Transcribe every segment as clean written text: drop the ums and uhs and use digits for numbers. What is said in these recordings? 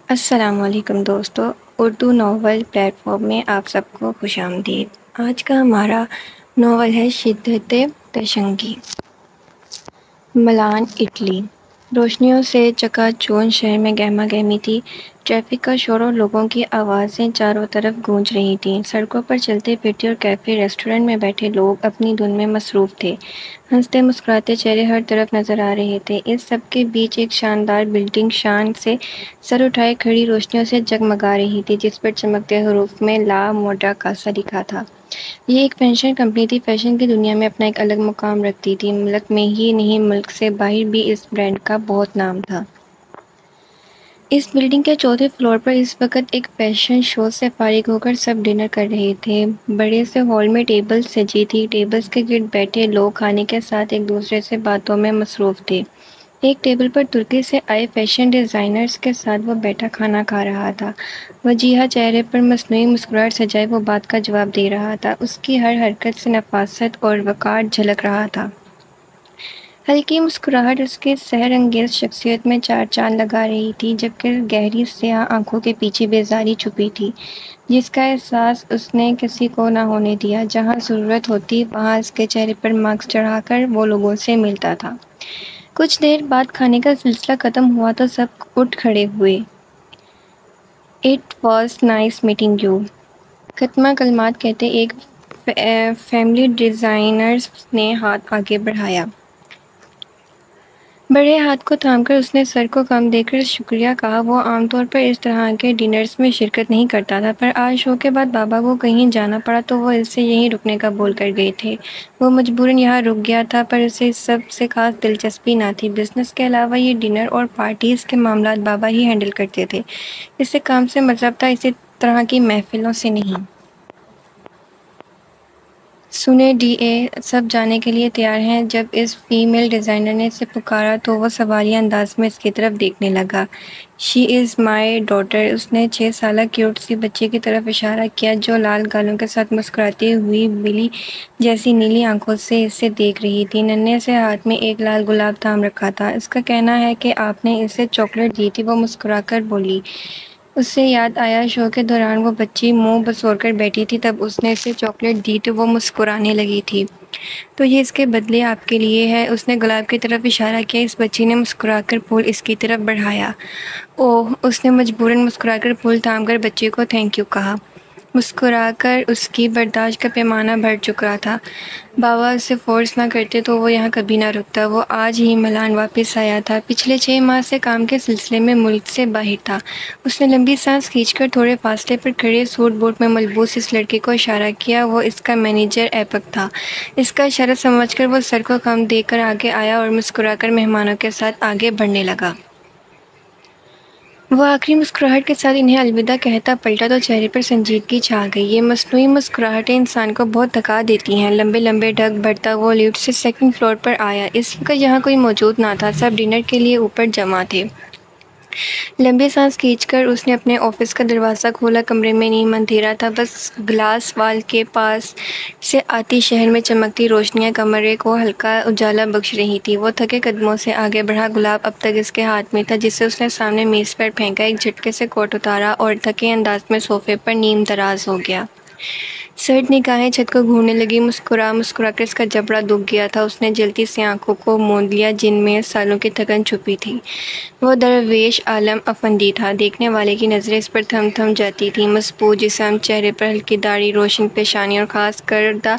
السلام علیکم دوستو، اردو ناول پلیٹ فارم میں آپ سب کو خوش آمدید۔ آج کا ہمارا ناول ہے شدت تشنگی۔ ملان، اٹلی۔ روشنیوں سے چکا چوند شہر میں گہما گہمی تھی۔ ٹریفک کا شور اور لوگوں کی آوازیں چاروں طرف گونج رہی تھیں۔ سڑکوں پر چلتے پھرتے اور کیفے ریسٹورنٹ میں بیٹھے لوگ اپنی دھن میں مصروف تھے۔ ہنستے مسکراتے چہرے ہر طرف نظر آ رہے تھے۔ اس سب کے بیچ ایک شاندار بلڈنگ شان سے سر اٹھائے کھڑی روشنیوں سے جگمگا رہی تھی، جس پر چمکتے حروف میں لا موڈا کاسا لکھا تھا۔ یہ ایک فیشن کمپنی تھی، فیشن کی دنیا میں اپنا ایک الگ مقام رکھتی تھی۔ ملک میں ہی نہیں، ملک سے باہر بھی اس برانڈ کا بہت نام تھا۔ اس بلڈنگ کے چوتھے فلور پر اس وقت ایک فیشن شو سے فارغ ہو کر سب ڈنر کر رہے تھے۔ بڑے سے ہال میں ٹیبلز سجی تھی۔ ٹیبلز کے گرد بیٹھے لوگ کھانے کے ساتھ ایک دوسرے سے باتوں میں مصروف تھے۔ ایک ٹیبل پر ترکی سے آئے فیشن ڈیزائنرز کے ساتھ وہ بیٹھا کھانا کھا رہا تھا۔ وجیہہ چہرے پر مصنوعی مسکراہٹ سجائے وہ بات کا جواب دے رہا تھا۔ اس کی ہر حرکت سے نفاست اور وقار جھلک رہا تھا۔ ہلکی مسکراہٹ اس کی سحر انگیز شخصیت میں چار چاند لگا رہی تھی، جبکہ گہری سیاہ آنکھوں کے پیچھے بیزاری چھپی تھی، جس کا احساس اس نے کسی کو نہ ہونے دیا۔ جہاں ضرورت ہوتی وہاں اس کے چہرے پر ماسک چڑھا کر وہ لوگوں سے ملتا تھا۔ کچھ دیر بعد کھانے کا سلسلہ ختم ہوا تو سب اٹھ کھڑے ہوئے۔ "It was nice meeting you", ختمہ کلمات کہتے ایک فیملی ڈیزائنر نے ہاتھ آگے بڑھایا۔ بڑے ہاتھ کو تھام کر اس نے سر کو کم دے کر شکریہ کہا۔ وہ عام طور پر اس طرح کے ڈنرز میں شرکت نہیں کرتا تھا، پر آج شو کے بعد بابا کو کہیں جانا پڑا تو وہ اس سے یہیں رکنے کا بول کر گئے تھے۔ وہ مجبوراً یہاں رک گیا تھا، پر اسے اس سب سے خاص دلچسپی نہ تھی۔ بزنس کے علاوہ یہ ڈنر اور پارٹیز کے معاملات بابا ہی ہینڈل کرتے تھے۔ اسے کام سے مطلب تھا، اسی طرح کی محفلوں سے نہیں۔ "سنیں ڈی اے، سب جانے کے لیے تیار ہیں"۔ جب اس فیمیل ڈیزائنر نے اسے پکارا تو وہ سوالیہ انداز میں اس کی طرف دیکھنے لگا۔ "شی از مائی ڈاٹر"، اس نے 6 سالہ کیوٹ سی بچی کی طرف اشارہ کیا جو لال گالوں کے ساتھ مسکراتی ہوئی بلی جیسی نیلی آنکھوں سے اسے دیکھ رہی تھی۔ ننھے سے ہاتھ میں ایک لال گلاب تھام رکھا تھا۔ "اس کا کہنا ہے کہ آپ نے اسے چاکلیٹ دی تھی"، وہ مسکرا کر بولی۔ اسے یاد آیا شو کے دوران وہ بچی منہ بسور کر بیٹھی تھی، تب اس نے اسے چاکلیٹ دی تو وہ مسکرانے لگی تھی۔ "تو یہ اس کے بدلے آپ کے لیے ہے"، اس نے گلاب کی طرف اشارہ کیا۔ اس بچی نے مسکرا کر پھول اس کی طرف بڑھایا۔ "اوہ"، اس نے مجبوراً مسکرا کر پھول تھام کر بچی کو تھینک یو کہا۔ مسکرا کر اس کی برداشت کا پیمانہ بڑھ چکا تھا۔ بابا اسے فورس نہ کرتے تو وہ یہاں کبھی نہ رکتا۔ وہ آج ہی ملان واپس آیا تھا، پچھلے 6 ماہ سے کام کے سلسلے میں ملک سے باہر تھا۔ اس نے لمبی سانس کھینچ کر تھوڑے فاصلے پر کھڑے سوٹ بوٹ میں ملبوس اس لڑکے کو اشارہ کیا۔ وہ اس کا مینیجر ایپک تھا۔ اس کا اشارہ سمجھ کر وہ سر کو کم دے کر آگے آیا اور مسکرا کر مہمانوں کے ساتھ آگے بڑھنے لگا۔ وہ آخری مسکراہٹ کے ساتھ انہیں الوداع کہتا پلٹا تو چہرے پر سنجیدگی چھا گئی۔ یہ مصنوعی مسکراہٹیں انسان کو بہت تھکا دیتی ہیں۔ لمبے لمبے ڈھک بڑھتا وہ لفٹ سے 2nd فلور پر آیا۔ اس وقت یہاں کوئی موجود نہ تھا، سب ڈنر کے لیے اوپر جمع تھے۔ لمبی سانس کھینچ کر اس نے اپنے آفس کا دروازہ کھولا۔ کمرے میں نیند اندھیرا تھا، بس گلاس وال کے پاس سے آتی شہر میں چمکتی روشنیاں کمرے کو ہلکا اجالا بخش رہی تھیں۔ وہ تھکے قدموں سے آگے بڑھا۔ گلاب اب تک اس کے ہاتھ میں تھا، جسے اس نے سامنے میز پر پھینکا۔ ایک جھٹکے سے کوٹ اتارا اور تھکے انداز میں صوفے پر نیم دراز ہو گیا۔ سرد نگاہیں چھت کو گھورنے لگیں۔ مسکرا کر اس کا جبڑا دکھ گیا تھا۔ اس نے جلتی سی آنکھوں کو موند لیا جن میں سالوں کی تھکن چھپی تھی۔ وہ درویش عالم افندی تھا۔ دیکھنے والے کی نظریں اس پر تھم جاتی تھیں۔ مضبوط جسم، چہرے پر ہلکی داڑھی، روشن پیشانی اور خاص کردہ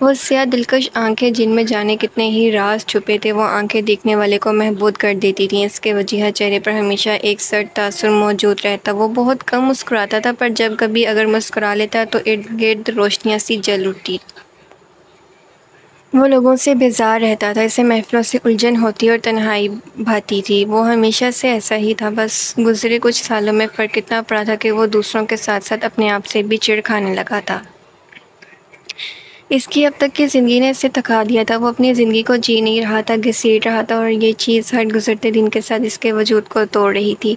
وہ سیاہ دلکش آنکھیں جن میں جانے کتنے ہی راز چھپے تھے۔ وہ آنکھیں دیکھنے والے کو محبوب کر دیتی تھیں۔ اس کے وجیہہ چہرے پر ہمیشہ ایک سرد تاثر موجود رہتا۔ وہ بہت کم مسکراتا تھا، پر جب کبھی اگر مسکرا لیتا تو ارد گرد روشنیاں سی جل اٹھتی۔ وہ لوگوں سے بیزار رہتا تھا، اسے محفلوں سے الجھن ہوتی اور تنہائی بھاتی تھی۔ وہ ہمیشہ سے ایسا ہی تھا، بس گزرے کچھ سالوں میں فرق اتنا پڑا تھا کہ وہ دوسروں کے ساتھ ساتھ اپنے آپ سے بھی چڑ کھانے لگا تھا۔ اس کی اب تک کی زندگی نے اسے تھکا دیا تھا۔ وہ اپنی زندگی کو جی نہیں رہا تھا، گھسیٹ رہا تھا، اور یہ چیز ہر گزرتے دن کے ساتھ اس کے وجود کو توڑ رہی تھی۔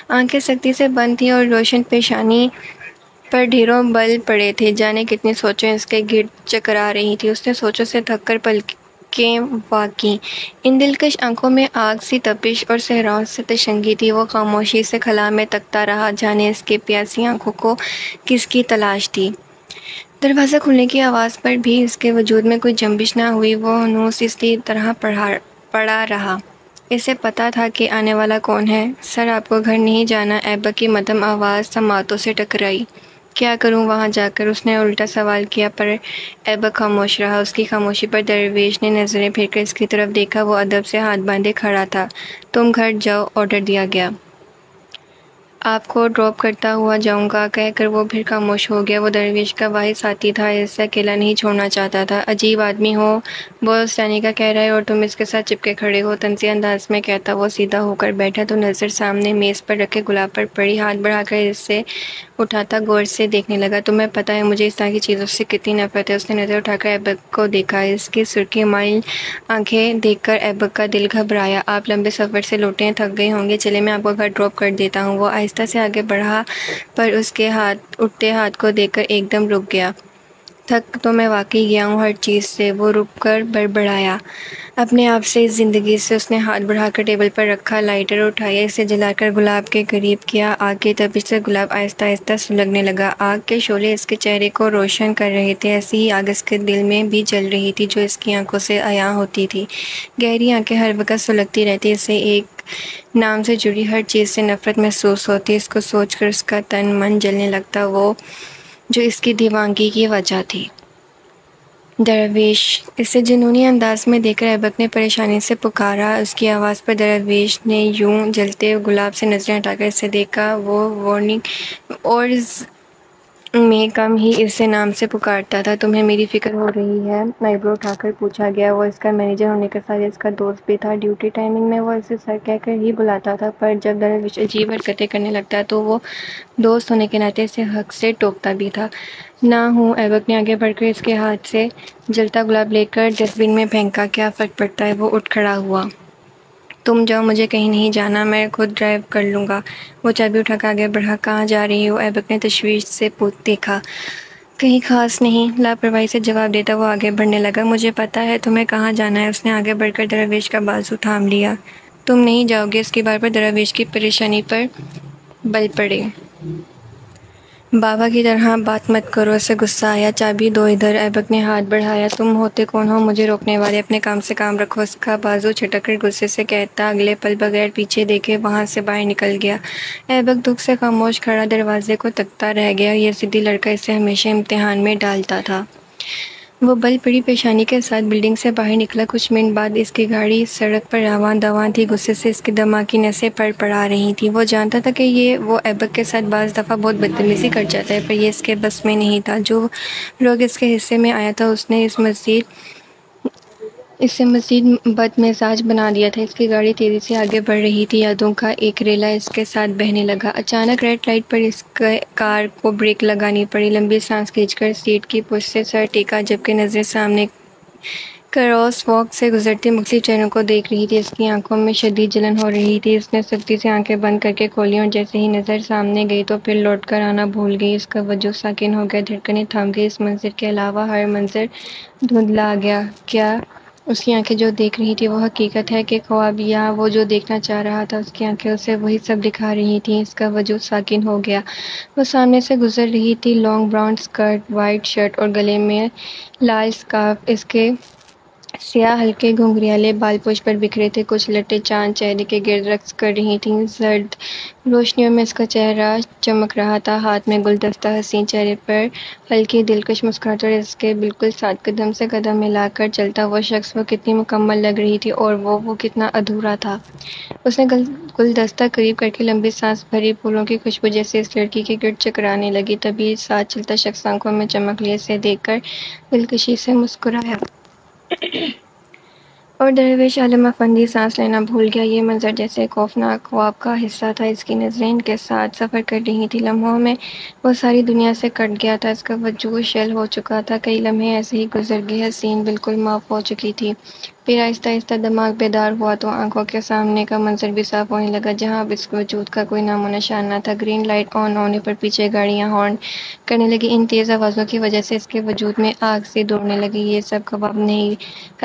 آنکھیں سختی سے بند تھیں اور روشن پیشانی پر ڈھیروں بل پڑے تھے۔ جانے کتنی سوچیں اس کے گرد چکرا رہی تھیں۔ اس نے سوچوں سے تھک کر پلکیں کے واقعی ان دلکش آنکھوں میں آگ سی تپش اور صحراؤں سے تشنگی تھی۔ وہ خاموشی سے خلا میں تکتا رہا، جانے اس کے پیاسی آنکھوں کو کس کی تلاش تھی۔ دروازہ کھلنے کی آواز پر بھی اس کے وجود میں کوئی جنبش نہ ہوئی۔ وہ ہنوس اسی طرح پڑا رہا۔ اسے پتا تھا کہ آنے والا کون ہے۔ سر، آپ کو گھر نہیں جانا؟ ایبک کی مدھم آواز سماعتوں سے ٹکرائی۔ کیا کروں وہاں جا کر؟ اس نے الٹا سوال کیا، پر ایبک خاموش رہا۔ اس کی خاموشی پر درویش نے نظریں پھیر کر اس کی طرف دیکھا۔ وہ ادب سے ہاتھ باندھے کھڑا تھا۔ تم گھر جاؤ، آرڈر دیا گیا۔ آپ کو ڈراپ کرتا ہوا جاؤں گا، کہہ کر وہ پھر خاموش ہو گیا۔ وہ درویش کا واحد ساتھی تھا، اسے اکیلا نہیں چھوڑنا چاہتا تھا۔ عجیب آدمی ہو، بوس جانے کا کہہ رہا ہے اور تم اس کے ساتھ چپکے کھڑے ہو، طنزیہ انداز میں کہتا وہ سیدھا ہو کر بیٹھا تو نظر سامنے میز پر رکھے گلاب پر پڑی، ہاتھ بڑھا کر اسے اٹھاتا غور سے دیکھنے لگا۔ تمہیں پتہ ہے مجھے اس طرح کی چیزوں سے کتنی نفرت ہے؟ اس نے نظر اٹھا کر ایبک کو دیکھا۔ اس کی سرخی مائل آنکھیں دیکھ کر ایبک کا دل گھبرایا۔ آپ لمبے سفر سے لوٹے ہیں، تھک گئے ہوں گے، چلیں میں آپ کو گھر ڈراپ کر دیتا ہوں۔ وہ آہستہ سے آگے بڑھا، پر اس کے اٹھتے ہاتھ کو دیکھ کر ایک دم رک گیا۔ تھک تو میں واقعی گیا ہوں ہر چیز سے، وہ رک کر بڑبڑایا اپنے آپ سے، اس زندگی سے۔ اس نے ہاتھ بڑھا کر ٹیبل پر رکھا لائٹر اٹھایا، اسے جلا کر گلاب کے قریب کیا۔ آگ کی تپش سے گلاب آہستہ آہستہ سلگنے لگا۔ آگ کے شعلے اس کے چہرے کو روشن کر رہے تھے، ایسی ہی آگ اس کے دل میں بھی جل رہی تھی جو اس کی آنکھوں سے عیاں ہوتی تھی۔ گہری آنکھیں ہر وقت سلگتی رہتی، اسے ایک نام سے جڑی ہر چیز سے نفرت محسوس ہوتی۔ اس کو سوچ کر اس کا تن من جلنے لگتا، وہ جو اس کی دیوانگی کی وجہ تھی۔ درویش! اسے جنونی انداز میں دیکھ کر ایبک نے پریشانی سے پکارا۔ اس کی آواز پر درویش نے یوں جلتے گلاب سے نظریں ہٹا کر اسے دیکھا۔ وہ وارننگ اورز میں کم ہی اسے نام سے پکارتا تھا۔ تمہیں میری فکر ہو رہی ہے؟ آئیبرو اٹھا کر پوچھا گیا۔ وہ اس کا مینیجر ہونے کے ساتھ اس کا دوست بھی تھا۔ ڈیوٹی ٹائمنگ میں وہ اسے سر کہہ کر ہی بلاتا تھا، پر جب درویش عجیب حرکتیں کرنے لگتا تو وہ دوست ہونے کے ناطے اسے حق سے ٹوکتا بھی تھا۔ نہ ہوں، ایبک نے آگے بڑھ کر اس کے ہاتھ سے جلتا گلاب لے کر ڈسٹ بن میں پھینکا۔ کیا فرق پڑتا ہے؟ وہ اٹھ کھڑا ہوا۔ تم جاؤ، مجھے کہیں نہیں جانا، میں خود ڈرائیو کر لوں گا۔ وہ چابی اٹھا کر آگے بڑھا۔ کہاں جا رہی ہو؟ ایبک نے تشویش سے دیکھا۔ کہیں خاص نہیں، لاپرواہی سے جواب دیتا وہ آگے بڑھنے لگا۔ مجھے پتا ہے تمہیں کہاں جانا ہے۔ اس نے آگے بڑھ کر درویش کا بازو تھام لیا۔ تم نہیں جاؤ گے؟ اس کی بات پر درویش کی پریشانی پر بل پڑے۔ بابا کی طرح بات مت کرو، اسے غصہ آیا۔ چابی دو ادھر۔ ایبک نے ہاتھ بڑھایا۔ تم ہوتے کون ہو مجھے روکنے والے؟ اپنے کام سے کام رکھو، اس کا بازو جھٹک کر غصے سے کہتا۔ اگلے پل بغیر پیچھے دیکھے وہاں سے باہر نکل گیا۔ ایبک دکھ سے خاموش کھڑا دروازے کو تکتا رہ گیا۔ یہ ضدی لڑکا اسے ہمیشہ امتحان میں ڈالتا تھا۔ وہ بل پڑی پیشانی کے ساتھ بلڈنگ سے باہر نکلا۔ کچھ منٹ بعد اس کی گاڑی سڑک پر رواں دواں تھی۔ غصے سے اس کے دماغ کی نسیں پڑپڑا رہی تھیں۔ وہ جانتا تھا کہ وہ ایبک کے ساتھ بعض دفعہ بہت بدتمیزی کر جاتا ہے، پر یہ اس کے بس میں نہیں تھا۔ جو لوگ اس کے حصے میں آیا تھا اس نے اسے مزید بد مزاج بنا دیا تھا۔ اس کی گاڑی تیزی سے آگے بڑھ رہی تھی، یادوں کا ایک ریلا اس کے ساتھ بہنے لگا۔ اچانک ریڈ لائٹ پر اس کار کو بریک لگانی پڑی۔ لمبی سانس کھینچ کر سیٹ کی پشت سے سر ٹیکا، جبکہ نظریں سامنے کراس واک سے گزرتے مختلف چہروں کو دیکھ رہی تھی۔ اس کی آنکھوں میں شدید جلن ہو رہی تھی۔ اس نے سختی سے آنکھیں بند کر کے کھولیں اور جیسے ہی نظر سامنے گئی تو پھر لوٹ کر آنا بھول گئی۔ اس کا وجود ساکن ہو گیا، دھڑکنیں تھم گئی۔ اس منظر کے علاوہ ہر منظر دھندلا گیا۔ کیا اس کی آنکھیں جو دیکھ رہی تھی وہ حقیقت ہے کہ خواب؟ یا وہ جو دیکھنا چاہ رہا تھا اس کی آنکھیں اسے وہی سب دکھا رہی تھیں؟ اس کا وجود ساکن ہو گیا۔ وہ سامنے سے گزر رہی تھی، long brown skirt, white shirt اور گلے میں لال اسکارف۔ اس کے سیاہ ہلکے گھنگریالے بال پوچھ پر بکھرے تھے، کچھ لٹیں چاند چہرے کے گرد رقص کر رہی تھیں۔ زرد روشنیوں میں اس کا چہرہ چمک رہا تھا، ہاتھ میں گلدستہ، حسین چہرے پر ہلکی دلکش مسکراہٹ، اور اس کے بالکل ساتھ قدم سے قدم ملا کر چلتا وہ شخص۔ وہ کتنی مکمل لگ رہی تھی اور وہ کتنا ادھورا تھا۔ اس نے گلدستہ قریب کر کے لمبی سانس بھری، پھولوں کی خوشبو جیسے اس لڑکی کے گرد چکرانے لگی۔ تبھی ساتھ چلتا شخص آنکھوں میں چمک لیے اسے دیکھ کر دلکشی سے مسکرایا۔ اور درویش عالم افندی سانس لینا بھول گیا۔ یہ منظر جیسے ایک خوفناک خواب کا حصہ تھا۔ اس کی نظریں ان کے ساتھ سفر کر رہی تھیں، لمحوں میں وہ ساری دنیا سے کٹ گیا تھا۔ اس کا وجود شیل ہو چکا تھا۔ کئی لمحے ایسے ہی گزر گئے، حسین بالکل معاف ہو چکی تھی، پھر آہستہ آہستہ دماغ بیدار ہوا تو آنکھوں کے سامنے کا منظر بھی صاف ہونے لگا، جہاں اب اس کے وجود کا کوئی نام و نشان نہ تھا۔ گرین لائٹ آن ہونے پر پیچھے گاڑیاں ہارن کرنے لگی۔ ان تیز آوازوں کی وجہ سے اس کے وجود میں آگ سی دوڑنے لگی۔ یہ سب خواب نہیں،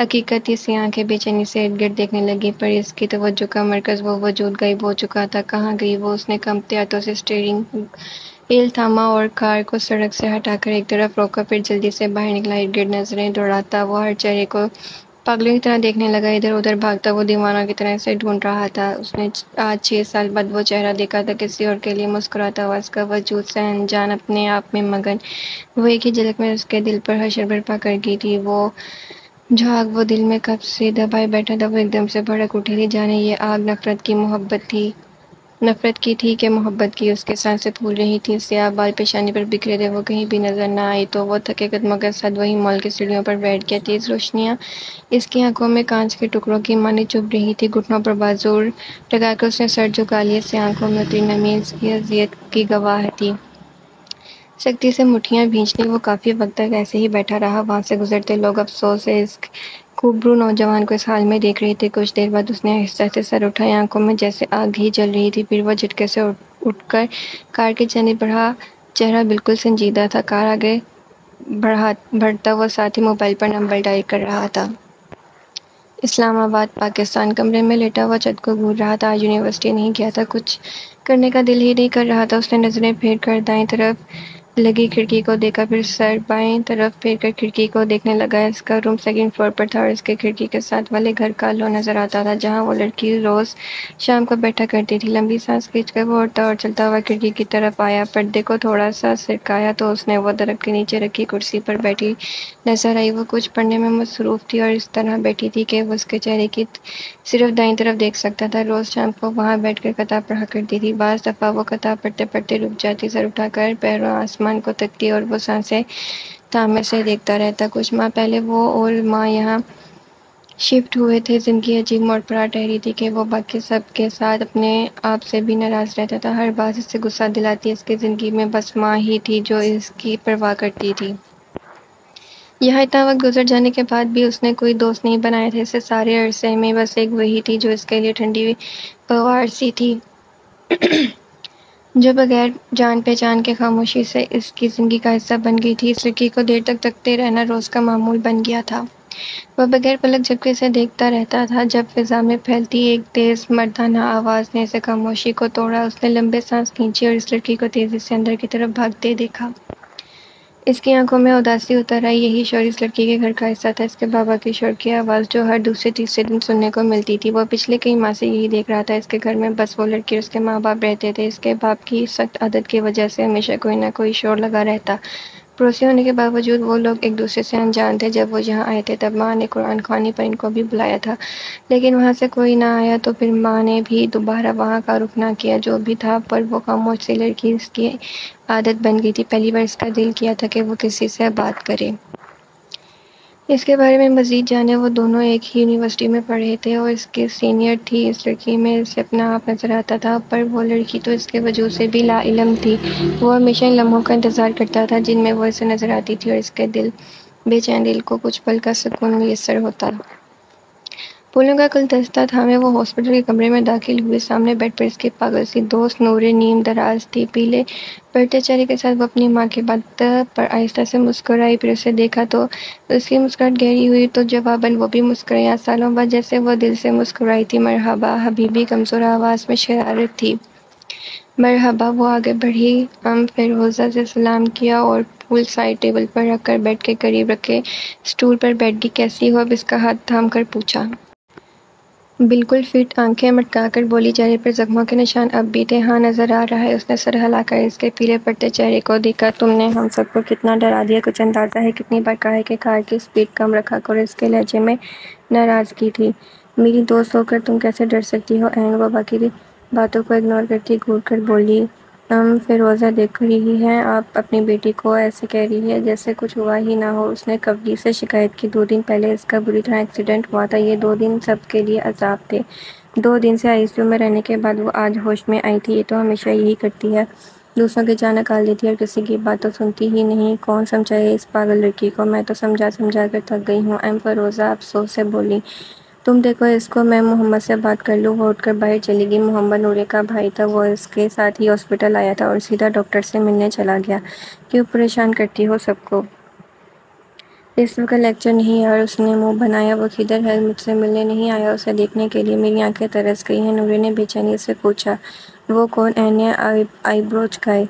حقیقت تھی۔ اس کی آنکھیں بے چینی سے ارد گرد دیکھنے لگیں، پر اس کی توجہ کا مرکز، وہ وجود، غائب ہو چکا تھا۔ کہاں گئی وہ؟ اس نے کانپتے ہاتھوں سے اسٹیئرنگ وہیل تھاما اور کار کو سڑک سے ہٹا کر ایک طرف روکا، پھر جلدی سے باہر نکلا۔ ارد گرد نظریں دوڑاتا وہ ہر چہرے کو پاگلوں کی طرح دیکھنے لگا، ادھر ادھر بھاگتا وہ دیوانوں کی طرح اسے ڈھونڈ رہا تھا۔ اس نے آج 6 سال بعد وہ چہرہ دیکھا تھا، کسی اور کے لیے مسکراتا ہوا، اس کا وجود سے انجان، اپنے آپ میں مگن۔ وہ ایک ہی جھلک میں اس کے دل پر حشر برپا کر گئی تھی۔ وہ جو آگ وہ دل میں کب سے دبائے بیٹھا تھا، وہ ایک دم سے بھڑک اٹھی تھی، جانے یہ آگ نفرت کی تھی کہ محبت کی۔ اس کے سانسیں پھول رہی تھیں، سیاہ بال پیشانی پر بکھرے تھے، وہ کہیں بھی نظر نہ آئی تو وہ تھکے قدموں کے ساتھ وہی مال کی سیڑھیوں پر بیٹھ گیا۔ تیز روشنیاں اس کی آنکھوں میں کانچ کے ٹکڑوں کی مانند چبھ رہی تھی۔ گھٹنوں پر بازو لگا کر اس نے سر جھکا لیا، اس سے آنکھوں میں اتری نمی اس کی اذیت کی گواہ تھی۔ سختی سے مٹھیاں بھینچ لیں۔ وہ کافی وقت تک ایسے ہی بیٹھا رہا۔ وہاں سے گزرتے لوگ افسوس سے اس خوبرو نوجوان کو اس حال میں دیکھ رہے تھے۔ کچھ دیر بعد اس نے آہستہ سے سر اٹھایا، آنکھوں میں جیسے آگ ہی جل رہی تھی۔ پھر وہ جھٹکے سے اٹھ کر کار کی جانب بڑھا، چہرہ بالکل سنجیدہ تھا۔ کار آگے بڑھتا وہ ساتھ ہی موبائل پر نمبر ڈائل کر رہا تھا۔ اسلام آباد، پاکستان۔ کمرے میں لیٹا ہوا چھت کو گھور رہا تھا۔ آج یونیورسٹی نہیں گیا تھا، کچھ کرنے کا دل ہی نہیں کر رہا تھا۔ اس نے نظریں پھیر کر دائیں طرف لگی کھڑکی کو دیکھا، پھر سر بائیں طرف پھیر کر کھڑکی کو دیکھنے لگا۔ اس کا روم سیکنڈ فلور پر تھا اور اس کے کھڑکی کے ساتھ والے گھر کالو نظر آتا تھا، جہاں وہ لڑکی روز شام کو بیٹھا کرتی تھی۔ لمبی سانس کھینچ کر وہ اٹھا اور چلتا ہوا کھڑکی کی طرف آیا۔ پردے کو تھوڑا سا سرکایا تو اس نے وہ درخت کے نیچے رکھی کرسی پر بیٹھی نظر آئی۔ وہ کچھ پڑھنے میں مصروف تھی اور اس طرح بیٹھی تھی کہ وہ اس کے چہرے کی صرف دائیں طرف دیکھ سکتا تھا۔ روز شام کو وہاں بیٹھ کر کتاب پڑھا کرتی تھی۔ بعض دفعہ وہ کتاب پڑھتے پڑھتے رک جاتی، سر اٹھا کر پیروں آسمان کو تکتی اور وہ سانسیں تھامے سے دیکھتا رہتا۔ کچھ ماہ پہلے وہ اور ماں یہاں شفٹ ہوئے تھے۔ زندگی عجیب موڑ پر آ ٹھہری تھی کہ وہ باقی سب کے ساتھ اپنے آپ سے بھی ناراض رہتا تھا۔ ہر بات اس سے غصہ دلاتی۔ اس کی زندگی میں بس ماں ہی تھی جو اس کی پرواہ کرتی تھی۔ یہاں اتنا وقت گزر جانے کے بعد بھی اس نے کوئی دوست نہیں بنائے تھے۔ اس سارے عرصے میں بس ایک وہی تھی جو اس کے لیے ٹھنڈی پوار سی تھی، جو بغیر جان پہچان کے خاموشی سے اس کی زندگی کا حصہ بن گئی تھی۔ اس لڑکی کو دیر تک تکتے رہنا روز کا معمول بن گیا تھا۔ وہ بغیر پلک جھپکے سے دیکھتا رہتا تھا جب فضا میں پھیلتی ایک تیز مردانہ آواز نے اسے خاموشی کو توڑا۔ اس نے لمبے سانس کھینچی اور اس لڑکی کو تیزی سے اندر کی طرف بھاگتے دیکھا۔ اس کی آنکھوں میں اداسی اتر آئی۔ یہی شور اس لڑکی کے گھر کا حصہ تھا، اس کے بابا کی شور کی آواز جو ہر دوسرے تیسرے دن سننے کو ملتی تھی۔ وہ پچھلے کئی ماہ سے یہی دیکھ رہا تھا۔ اس کے گھر میں بس وہ لڑکی اور اس کے ماں باپ رہتے تھے۔ اس کے باپ کی سخت عادت کی وجہ سے ہمیشہ کوئی نہ کوئی شور لگا رہتا۔ پڑوسی ہونے کے باوجود وہ لوگ ایک دوسرے سے انجان تھے۔ جب وہ یہاں آئے تھے تب ماں نے قرآن خوانی پر ان کو بھی بلایا تھا، لیکن وہاں سے کوئی نہ آیا تو پھر ماں نے بھی دوبارہ وہاں کا رخ نہ کیا۔ جو بھی تھا، پر وہ خاموش سی لڑکی اس کی عادت بن گئی تھی۔ پہلی بار اس کا دل کیا تھا کہ وہ کسی سے بات کرے، اس کے بارے میں مزید جانے۔ وہ دونوں ایک ہی یونیورسٹی میں پڑھے تھے اور اس کی سینئر تھی۔ اس لڑکی میں اسے اپنا آپ نظر آتا تھا، پر وہ لڑکی تو اس کے وجود سے بھی لا علم تھی۔ وہ ہمیشہ ان لمحوں کا انتظار کرتا تھا جن میں وہ اسے نظر آتی تھی اور اس کے بے چین دل کو کچھ پل کا سکون میسر ہوتا۔ پھولوں کا گلدستہ تھامے وہ ہاسپٹل کے کمرے میں داخل ہوئی۔ سامنے بیڈ پر اس کی پاگل سی دوست نورِ نیم دراز تھی۔ پیلے پڑتے چہرے کے ساتھ وہ اپنی ماں کی بات پر آہستہ سے مسکرائی، پھر اسے دیکھا تو اس کی مسکراہٹ گہری ہوئی تو جواباً وہ بھی مسکرائی، آج سالوں بعد جیسے وہ دل سے مسکرائی تھی۔ مرحبا حبیبی، کمزور آواز میں شرارت تھی۔ مرحبا۔ وہ آگے بڑھی، فیروزہ سے سلام کیا اور پھول سائڈ ٹیبل پر رکھ کر بیڈ کے قریب رکھے اسٹول پر بیٹھ گئی۔ کیسی ہو؟ اب اس کا ہاتھ تھام کر پوچھا۔ بالکل فٹ۔ آنکھیں مٹکا کر بولی، چہرے پر زخموں کے نشان اب بھی تھے۔ ہاں نظر آ رہا ہے۔ اس نے سر ہلا کر اس کے پیلے پڑتے چہرے کو دیکھا۔ تم نے ہم سب کو کتنا ڈرا دیا، کچھ اندازہ ہے؟ کتنی بار کہا ہے کہ کار کی سپیڈ کم رکھا کرو؟ اس کے لہجے میں ناراضگی تھی۔ میری دوست ہو کر تم کیسے ڈر سکتی ہو؟ وہ باقی باتوں کو اگنور کرتی گھور کر بولی، فیروزہ دیکھ رہی ہیں آپ اپنی بیٹی کو ایسے کہہ رہی ہے جیسے کچھ ہوا ہی نہ ہو۔ اس نے کفگی سے شکایت کی۔ 2 دن پہلے اس کا بری طرح ایکسیڈنٹ ہوا تھا۔ یہ 2 دن سب کے لیے عذاب تھے۔ 2 دن سے ICU میں رہنے کے بعد وہ آج ہوش میں آئی تھی۔ یہ تو ہمیشہ یہی کرتی ہے۔ دوسروں کی جان نکال دیتی اور کسی کی بات تو سنتی ہی نہیں۔ کون سمجھائے اس پاگل لڑکی کو، میں تو سمجھا سمجھا کر تھک گئی ہوں۔ ایم فروزہ افسوس سے بولی۔ تم دیکھو اس کو، میں محمد سے بات کر لوں۔ وہ اٹھ کر باہر چلی گئی۔ محمد نورے کا بھائی تھا، وہ اس کے ساتھ ہی ہاسپٹل آیا تھا اور سیدھا ڈاکٹر سے ملنے چلا گیا۔ کیوں پریشان کرتی ہو سب کو؟ پرنسپل کا لیکچر نہیں یار، اس نے منہ بنایا۔ وہ کدھر ہے؟ مجھ سے ملنے نہیں آیا اسے دیکھنے کے لیے؟ میری آنکھیں ترس گئی ہیں، نورے نے بے چینی سے پوچھا۔ وہ کون؟ این نے آئی برو جھکائے۔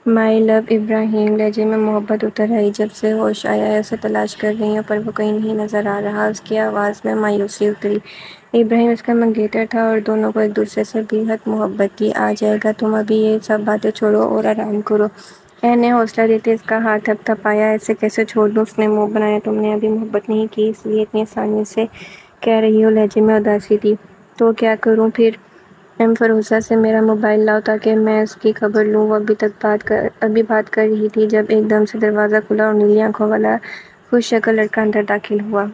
مائی لو ابراہیم، لہجے میں محبت اتر آئی۔ جب سے ہوش آیا ہے اسے تلاش کر رہی ہوں پر وہ کہیں نہیں نظر آ رہا۔ اس کی آواز میں مایوسی اتری۔ ابراہیم اس کا منگیتر تھا اور دونوں کو ایک دوسرے سے بے حد محبت تھی۔ آ جائے گا، تم ابھی یہ سب باتیں چھوڑو اور آرام کرو۔ این نے حوصلہ دیتے اس کا ہاتھ تھپ تھپایا۔ ایسے کیسے چھوڑ دوں؟ اس نے منہ بنایا۔ تم نے ابھی محبت نہیں کی اس لیے اتنی آسانی سے کہہ رہی ہو؟ لہجے میں اداسی تھی۔ تو کیا کروں پھر؟ ایم فروزہ سے میرا موبائل لاؤ تاکہ میں اس کی خبر لوں۔ وہ ابھی بات کر رہی تھی جب ایک دم سے دروازہ کھلا اور نیلی آنکھوں والا خوش شکل لڑکا اندر داخل ہوا۔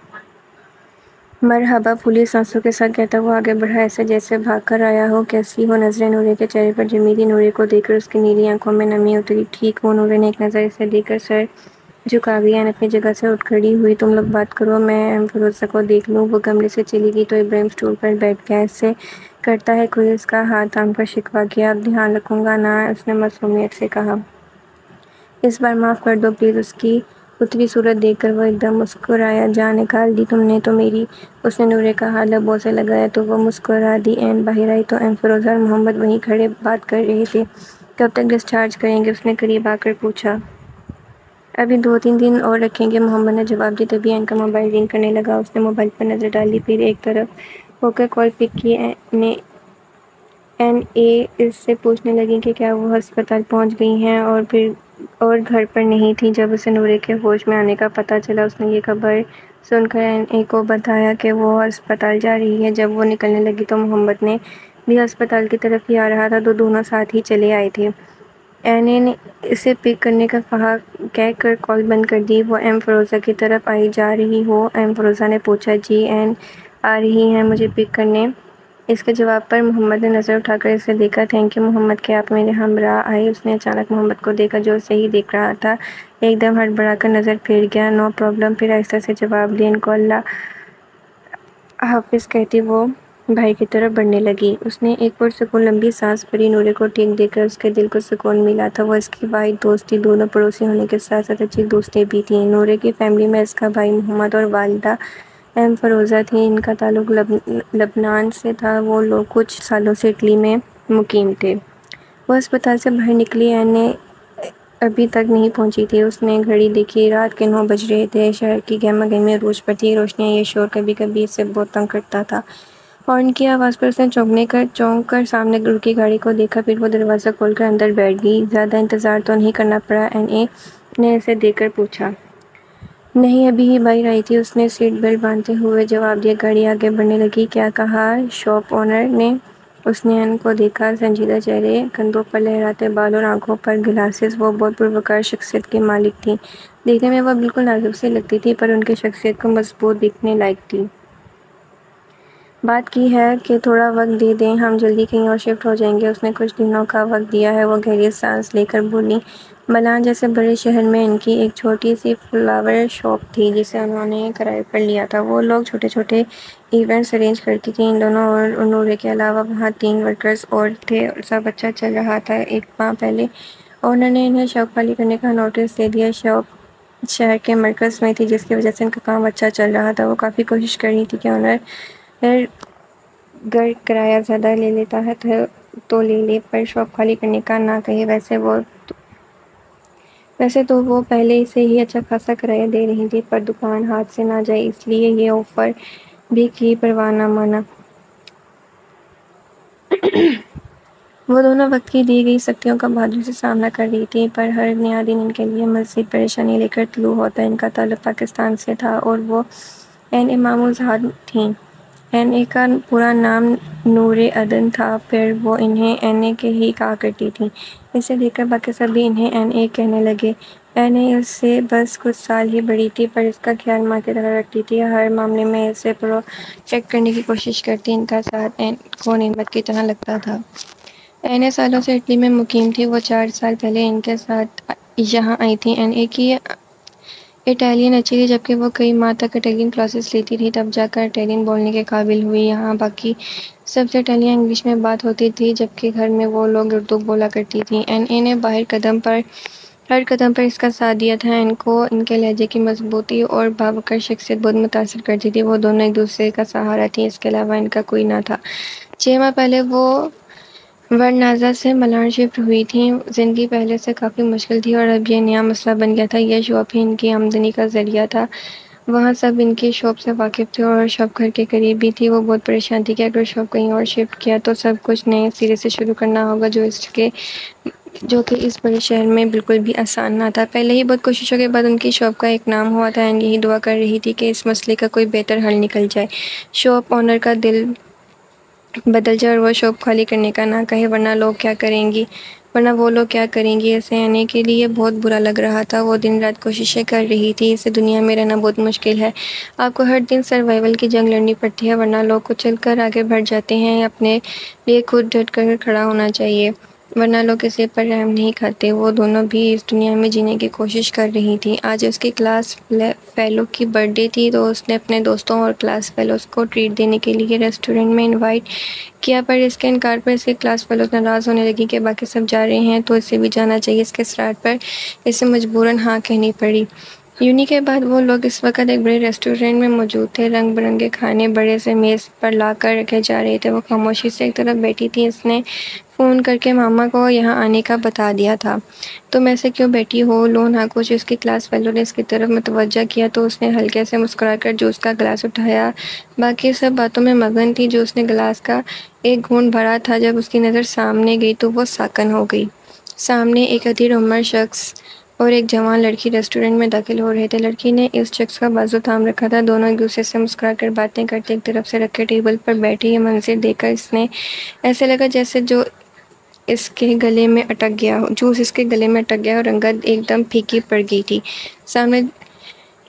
مرحبا، پھولی سانسوں کے ساتھ کہتا ہوا آگے بڑھا، ایسے جیسے بھاگ کر آیا ہو۔ کیسی ہو؟ نظریں نورے کے چہرے پر جمی تھی۔ نورے کو دیکھ کر اس کی نیلی آنکھوں میں نمی اتری۔ ٹھیک ہوں، نورے نے ایک نظر اسے دے کر سر جھکا دیا۔ این اپنی جگہ سے اٹھ کھڑی ہوئی۔ تم لوگ بات کرو، میں ایم فروزہ کو دیکھ لوں۔ وہ کمرے سے چلی گئی تو ابراہیم اسٹول پر بیٹھ گیا۔ ایسے کرتا ہے کوئی؟ اس کا ہاتھ تھام کر شکوہ کیا۔ اب دھیان رکھوں گا نا، اس نے معصومیت سے کہا۔ اس بار معاف کر دو پلیز۔ اس کی اتری صورت دیکھ کر وہ ایک دم مسکرایا۔ جان نکال دی تم نے تو میری، اس نے نورے کا ہاتھ لبوں سے لگایا تو وہ مسکرا دی۔ این باہر آئی تو ایم فروزہ اور محمد وہیں کھڑے بات کر رہے تھے۔ کب تک ڈسچارج کریں گے؟ اس نے قریب آ کر پوچھا۔ ابھی 2-3 دن اور رکھیں گے، محمد نے جواب دی۔ تبھی این کا موبائل رنگ کرنے لگا۔ اس نے موبائل پر نظر ڈالی، پھر ایک طرف ہو کر کال پک کی۔ این اے اس سے پوچھنے لگی کہ کیا وہ ہسپتال پہنچ گئی ہیں اور گھر پر نہیں تھیں۔ جب اسے نورے کے ہوش میں آنے کا پتہ چلا اس نے یہ خبر سن کر این اے کو بتایا کہ وہ ہسپتال جا رہی ہے۔ جب وہ نکلنے لگی تو محمد نے بھی ہسپتال کی طرف ہی آ رہا تھا تو دونوں ساتھ ہی چلے آئے تھے۔ این اے نے اسے پک کرنے کا کہہ کر کال بند کر دی۔ وہ ایم فروزہ کی طرف آئی۔ جا رہی ہو؟ ایم فروزہ نے پوچھا۔ جی این آ رہی ہیں مجھے پک کرنے۔ اس کے جواب پر محمد نے نظر اٹھا کر اسے دیکھا۔ تھینک یو محمد کہ آپ میرے ہمراہ آئے۔ اس نے اچانک محمد کو دیکھا جو اسے ہی دیکھ رہا تھا۔ ایک دم ہڑبڑا کر نظر پھیر گیا۔ نو پرابلم، پھر آہستہ سے جواب دیا۔ ان کو اللہ حافظ کہتی وہ بھائی کی طرف بڑھنے لگی۔ اس نے ایک پرسکون لمبی سانس بھری۔ نورے کو ٹھیک دیکھ کر اس کے دل کو سکون ملا تھا۔ وہ اس کی واحد دوست تھی، دونوں پڑوسی ہونے کے ساتھ ساتھ اچھی دوستیں بھی تھیں۔ نورے کی فیملی میں اس کا بھائی محمد اور والدہ ایم فروزہ تھیں۔ ان کا تعلق لبنان سے تھا۔ وہ لوگ کچھ سالوں سے اٹلی میں مقیم تھے۔ وہ ہسپتال سے باہر نکلی۔ این ابھی تک نہیں پہنچی تھی۔ اس نے گھڑی دیکھی، رات کے 9 بج رہے تھے۔ شہر کی گہما گہمی عروج پر تھی۔ روشنیاں، یہ شور کبھی کبھی اسے بہت تنگ کرتا تھا۔ ہارن کی آواز پر اس نے چونک کر سامنے رکی گاڑی کو دیکھا، پھر وہ دروازہ کھول کر اندر بیٹھ گئی۔ زیادہ انتظار تو نہیں کرنا پڑا؟ این اے نے اسے دیکھ کر پوچھا۔ نہیں، ابھی ہی باہر آئی تھی، اس نے سیٹ بیلٹ باندھتے ہوئے جواب دیا۔ گاڑی آگے بڑھنے لگی۔ کیا کہا شاپ اونر نے؟ اس نے این کو دیکھا، سنجیدہ چہرے، کندھوں پر لہراتے بال اور آنکھوں پر گلاسز۔ وہ بہت پروقار شخصیت کی مالک تھی۔ دیکھنے میں وہ بالکل نازک سی لگتی تھی پر ان کی شخصیت کو مضبوط دکھنے لائق تھی۔ بات کی ہے کہ تھوڑا وقت دے دیں، ہم جلدی کہیں اور شفٹ ہو جائیں گے۔ اس نے کچھ دنوں کا وقت دیا ہے، وہ گہری سانس لے کر بولی۔ ملان جیسے بڑے شہر میں ان کی ایک چھوٹی سی فلاور شاپ تھی جسے انہوں نے کرائے پر لیا تھا۔ وہ لوگ چھوٹے چھوٹے ایونٹس ارینج کرتی تھی۔ ان دونوں اور نورے کے علاوہ وہاں 3 ورکرز اور تھے۔ سب اچھا چل رہا تھا۔ ایک ماہ پہلے اونر نے انہیں شاپ خالی کرنے کا نوٹس دے دیا۔ شاپ شہر کے مرکز میں تھی جس کی وجہ سے ان کا کام اچھا چل رہا تھا۔ وہ کافی کوشش کر رہی تھی کہ اونر گر کرایہ زیادہ لے لیتا ہے تو لے لے، پر شاپ خالی کرنے کا نہ کہے۔ ویسے تو وہ پہلے سے ہی اچھا خاصا کرایہ دے رہی تھی، پر دکان ہاتھ سے نہ جائے اس لیے یہ آفر بھی کی، پرواہ نہ مانا۔ وہ دونوں وقت کی دی گئی سختیوں کا بہادری سے سامنا کر رہی تھیں، پر ہر نیا دن ان کے لیے مزید پریشانی لے کر طلوع ہوتا۔ ان کا تعلق پاکستان سے تھا اور وہ این اے ماموزاد تھیں۔ این اے کا پورا نام نورِ عدن تھا، پر وہ انہیں این اے کے ہی کہا کرتی تھیں۔ اسے دیکھ کر باقی سب بھی انہیں این اے کہنے لگے۔ این اے اس سے بس کچھ سال ہی بڑی تھی، پر اس کا خیال ماں کی طرح رکھتی تھی۔ ہر معاملے میں اسے پروٹیکٹ کرنے کی کوشش کرتی۔ ان کا ساتھ این کو نعمت کی طرح لگتا تھا۔ این سالوں سے اٹلی میں مقیم تھی۔ وہ 4 سال پہلے ان کے ساتھ یہاں آئی تھی۔ این اے کی اٹالین اچھی تھی، جبکہ وہ کئی ماہ تک اٹالین کلاسز لیتی رہی، تب جا کر اٹالین بولنے کے قابل ہوئی۔ یہاں باقی سب سے اٹالین انگلش میں بات ہوتی تھی، جبکہ گھر میں وہ لوگ اردو بولا کرتی تھیں۔ این اے نے ہر قدم پر اس کا ساتھ دیا تھا۔ ان کو ان کے لہجے کی مضبوطی اور باوقار شخصیت بہت متاثر کرتی تھی۔ وہ دونوں ایک دوسرے کا سہارا تھیں، اس کے علاوہ ان کا کوئی نہ تھا۔ 6 ماہ پہلے وہ ورنازا سے ملان شفٹ ہوئی تھیں۔ زندگی پہلے سے کافی مشکل تھی اور اب یہ نیا مسئلہ بن گیا تھا۔ یہ شاپ ہی ان کی آمدنی کا ذریعہ تھا۔ وہاں سب ان کی شاپ سے واقف تھے اور شاپ گھر کے قریب بھی تھی۔ وہ بہت پریشان تھی کہ اگر شاپ کہیں اور شفٹ کیا تو سب کچھ نئے سرے سے شروع کرنا ہوگا، جو کہ اس بڑے شہر میں بالکل بھی آسان نہ تھا۔ پہلے ہی بہت کوششوں کے بعد ان کی شاپ کا ایک نام ہوا تھا۔ این یہی دعا کر رہی تھی کہ اس مسئلے کا کوئی بہتر حل نکل جائے، شاپ آنر کا دل بدل جائے اور وہ شاپ خالی کرنے کا نہ کہے، ورنہ وہ لوگ کیا کریں گی۔ اسے آنے کے لیے بہت برا لگ رہا تھا۔ وہ دن رات کوششیں کر رہی تھی۔ اسے دنیا میں رہنا بہت مشکل ہے۔ آپ کو ہر دن سروائیول کی جنگ لڑنی پڑتی ہے، ورنہ لوگ کچل کر آگے بڑھ جاتے ہیں۔ اپنے لیے خود ڈٹ کر کھڑا ہونا چاہیے، ورنہ لوگ کسی پر رحم نہیں کھاتے۔ وہ دونوں بھی اس دنیا میں جینے کی کوشش کر رہی تھی۔ آج اس کی کلاس فیلو کی برتھ ڈے تھی، تو اس نے اپنے دوستوں اور کلاس فیلوز کو ٹریٹ دینے کے لیے ریسٹورنٹ میں انوائٹ کیا، پر اس کے انکار پر اس کے کلاس فیلوز ناراض ہونے لگی کہ باقی سب جا رہے ہیں تو اسے بھی جانا چاہیے۔ اس کے اصرار پر اسے مجبوراً ہاں کہنی پڑی۔ یونی کے بعد وہ لوگ اس وقت ایک بڑے ریسٹورنٹ میں موجود تھے۔ رنگ برنگے کھانے بڑے سے میز پر لا کر رکھے جا رہے تھے۔ وہ خاموشی سے ایک طرف بیٹھی تھی۔ اس نے فون کر کے ماما کو یہاں آنے کا بتا دیا تھا۔ تم ایسے کیوں بیٹھی ہو؟ لو نہ کچھ۔ اس کی کلاس فیلو نے اس کی طرف متوجہ کیا تو اس نے ہلکے سے مسکرا کر جوس کا گلاس اٹھایا۔ باقی سب باتوں میں مگن تھی۔ جوس نے گلاس کا ایک گھونٹ بھرا تھا۔ جب اس کی نظر سامنے گئی تو وہ ساکن ہو گئی۔ سامنے ایک ادھیر عمر شخص اور ایک جوان لڑکی ریسٹورنٹ میں داخل ہو رہے تھے۔ لڑکی نے اس شخص کا بازو تھام رکھا تھا۔ دونوں ایک دوسرے سے مسکرا کر باتیں کرتے ایک طرف سے رکھ کے ٹیبل پر بیٹھے۔ یہ منظر دیکھ کر اس نے ایسے لگا جیسے جوس اس کے گلے میں اٹک گیا اور رنگت ایک دم پھیکی پڑ گئی تھی۔ سامنے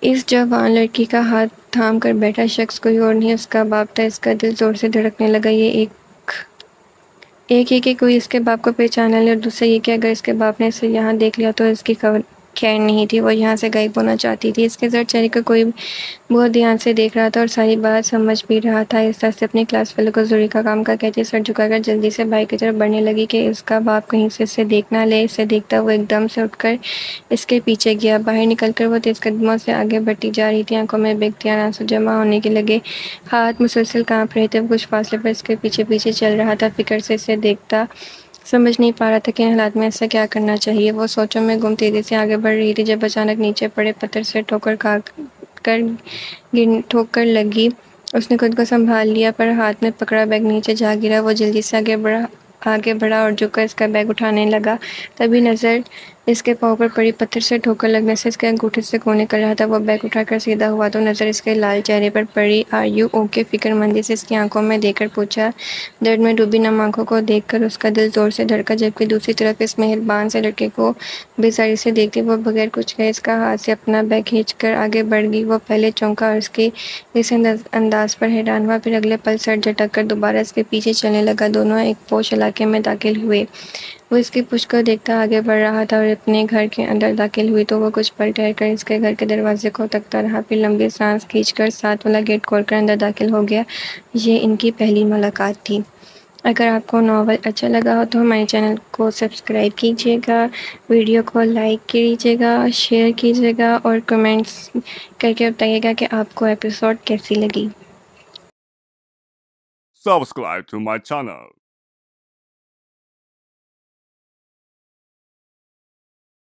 اس جوان لڑکی کا ہاتھ تھام کر بیٹھا شخص کوئی اور نہیں، اس کا باپ تھا۔ اس کا دل زور سے دھڑکنے لگا۔ یہ ایک ہی کہ کوئی اس کے باپ کو پہچانا لے، اور دوسرا یہ کہ اگر اس کے باپ نے اسے یہاں دیکھ لیا تو اس کی خیر نہیں تھی۔ وہ یہاں سے غائب ہونا چاہتی تھی۔ اس کے زرد چہرے کو کوئی بہت دھیان سے دیکھ رہا تھا اور ساری بات سمجھ بھی رہا تھا۔ اس طرح سے اپنی کلاس فیلو کو ضروری کام کا کہتے سر جھکا کر جلدی سے بھائی کی طرف بڑھنے لگی کہ اس کا باپ کہیں سے اسے دیکھ نہ لے۔ اسے دیکھتا وہ ایک دم سے اٹھ کر اس کے پیچھے گیا۔ باہر نکل کر وہ تیز قدموں سے آگے بڑھتی جا رہی تھی۔ آنکھوں میں بے اختیار آنسو جمع ہونے کے لگے، ہاتھ مسلسل کانپ رہے تھے۔ وہ کچھ فاصلے پر اس کے پیچھے پیچھے چل رہا تھا، فکر سے اسے دیکھتا، سمجھ نہیں پا رہا تھا کہ ان حالات میں ایسا کیا کرنا چاہیے۔ وہ سوچوں میں گم تیزی سے آگے بڑھ رہی تھی جب اچانک نیچے پڑے پتھر سے ٹھوکر لگی۔ اس نے خود کو سنبھال لیا، پر ہاتھ میں پکڑا بیگ نیچے جا گرا۔ وہ جلدی سے آگے بڑھا اور جھک کر اس کا بیگ اٹھانے لگا۔ تبھی نظر اس کے پاؤں پر پڑی۔ پتھر سے ٹھوکر لگنے سے اس کے انگوٹھے سے خون نکل رہا تھا۔ وہ بیگ اٹھا کر سیدھا ہوا تو نظر اس کے لال چہرے پر پڑی۔ Are you okay? فکر مندی سے اس کی آنکھوں میں دیکھ کر پوچھا۔ درد میں ڈوبی نم آنکھوں کو دیکھ کر اس کا دل زور سے دھڑکا، جبکہ دوسری طرف اس مہربان سے لڑکے کو بیزاری سے دیکھتی وہ بغیر کچھ کہے اس کا ہاتھ سے اپنا بیگ کھینچ کر آگے بڑھ گئی۔ وہ پہلے چونکا اور اس کے اس انداز پر حیران ہوا، پھر اگلے پل سر جھٹک کر دوبارہ اس کے پیچھے چلنے لگا۔ دونوں ایک پوش علاقے میں داخل ہوئے۔ وہ اس کی پشت کو دیکھتا آگے بڑھ رہا تھا اور اپنے گھر کے اندر داخل ہوئی تو وہ کچھ پل ٹھہر کر اس کے گھر کے دروازے کو تکتا رہا، پھر لمبی سانس کھینچ کر ساتھ والا گیٹ کھول کر اندر داخل ہو گیا۔ یہ ان کی پہلی ملاقات تھی۔ اگر آپ کو ناول اچھا لگا ہو تو ہمارے چینل کو سبسکرائب کیجیے گا، ویڈیو کو لائک کیجیے گا، شیئر کیجیے گا اور کمنٹس کر کے بتائیے گا کہ آپ کو ایپیسوڈ کیسی لگی۔ Subscribe to my channel.